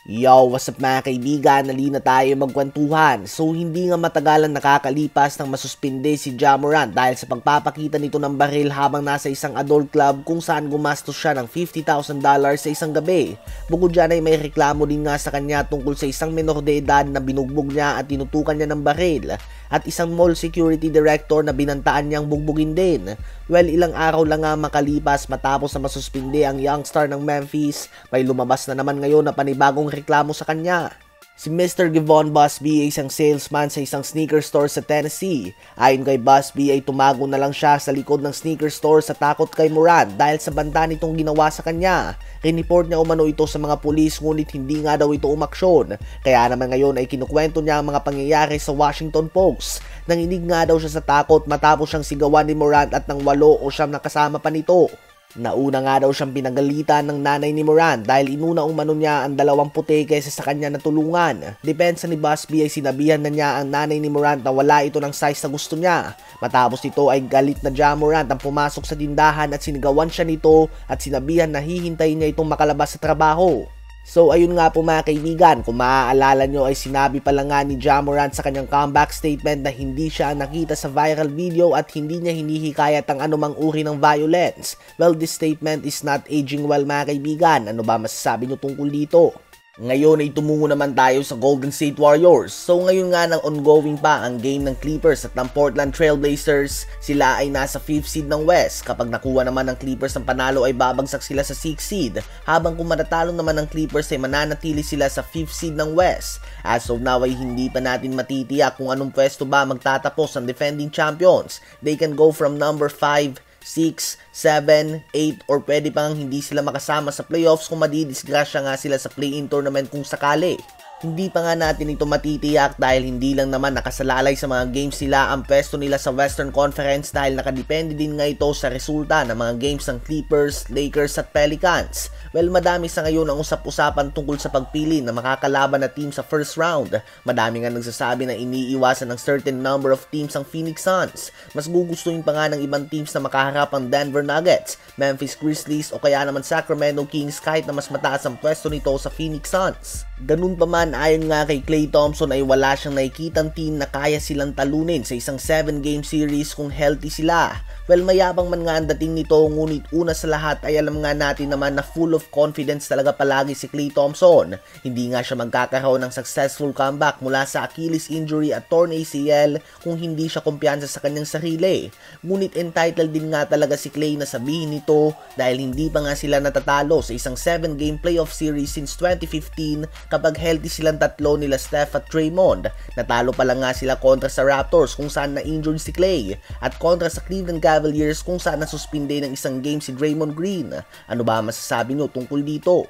Yo, what's up mga kaibigan? Nali na tayo magkwentuhan. So hindi nga matagalan nakakalipas nang masuspinde si Ja Morant dahil sa pagpapakita nito ng baril habang nasa isang adult club kung saan gumastos siya ng $50,000 sa isang gabi. Bukod dyan ay may reklamo din nga sa kanya tungkol sa isang menor de edad na binugbog niya at tinutukan niya ng baril at isang mall security director na binantaan niyang bugbugin din. Well, ilang araw lang nga makalipas matapos na masuspinde ang young star ng Memphis, may lumabas na naman ngayon na panibagong reklamo sa kanya. Si Mr. Givon Busby ay isang salesman sa isang sneaker store sa Tennessee. Ayon kay Busby ay tumago na lang siya sa likod ng sneaker store sa takot kay Morant dahil sa banta nitong ginawa sa kanya. Rineport niya umano ito sa mga pulis ngunit hindi nga daw ito umaksyon. Kaya naman ngayon ay kinukwento niya ang mga pangyayari sa Washington Post. Nanginig nga daw siya sa takot matapos siyang sigawan ni Morant at ng 8 o 9 na kasama pa nito. Nauna nga daw siyang pinagalitan ng nanay ni Morant dahil inuna umano niya ang 2 puti kaysa sa kanya na tulungan. Depensa ni Busby ay sinabihan na niya ang nanay ni Morant na wala ito ng size na gusto niya. Matapos ito ay galit na Ja Morant ang pumasok sa tindahan at sinigawan siya nito at sinabihan na hihintayin niya itong makalabas sa trabaho. So ayun nga po mga kaibigan, kung maaalala nyo ay sinabi pala nga ni Ja Morant sa kanyang comeback statement na hindi siya nakita sa viral video at hindi niya hinihikayat ang anumang uri ng violence. Well, this statement is not aging well mga kaibigan. Ano ba masasabi nyo tungkol dito? Ngayon ay tumungo naman tayo sa Golden State Warriors. So ngayon nga nang ongoing pa ang game ng Clippers at ng Portland Trail Blazers, sila ay nasa 5th seed ng West. Kapag nakuha naman ng Clippers ng panalo ay babagsak sila sa 6th seed. Habang kung matatalo naman ng Clippers ay mananatili sila sa 5th seed ng West. As of now ay hindi pa natin matitiyak kung anong pwesto ba magtatapos ang defending champions. They can go from number 5, 6, 7, 8 or pwede pang hindi sila makasama sa playoffs kung madidisgrasya nga sila sa play-in tournament kung sakali. Hindi pa nga natin ito matitiyak dahil hindi lang naman nakasalalay sa mga games nila ang pwesto nila sa Western Conference dahil nakadepende din nga ito sa resulta ng mga games ng Clippers, Lakers at Pelicans. Well, madami sa ngayon ang usap-usapan tungkol sa pagpili na makakalaban na team sa first round. Madami nga nagsasabi na iniiwasan ng certain number of teams ang Phoenix Suns. Mas gugustuhin pa nga ng ibang teams na makaharap ang Denver Nuggets, Memphis Grizzlies o kaya naman Sacramento Kings kahit na mas mataas ang pwesto nito sa Phoenix Suns. Ganun pa man, ayon nga kay Klay Thompson ay wala siyang nakikitang team na kaya silang talunin sa isang 7-game series kung healthy sila. Well, mayabang man nga ang dating nito ngunit una sa lahat ay alam nga natin naman na full of confidence talaga palagi si Klay Thompson. Hindi nga siya magkakaroon ng successful comeback mula sa Achilles injury at torn ACL kung hindi siya kumpiyansa sa kanyang sarili. Ngunit entitled din nga talaga si Klay na sabihin nito dahil hindi pa nga sila natatalo sa isang 7-game playoff series since 2015 kapag healthy silang tatlo nila Steph at Draymond. Natalo pa lang nga sila kontra sa Raptors kung saan na-injured si Klay at kontra sa Cleveland Cavaliers kung saan nasuspinde ng isang game si Draymond Green. Ano ba masasabi nyo tungkol dito?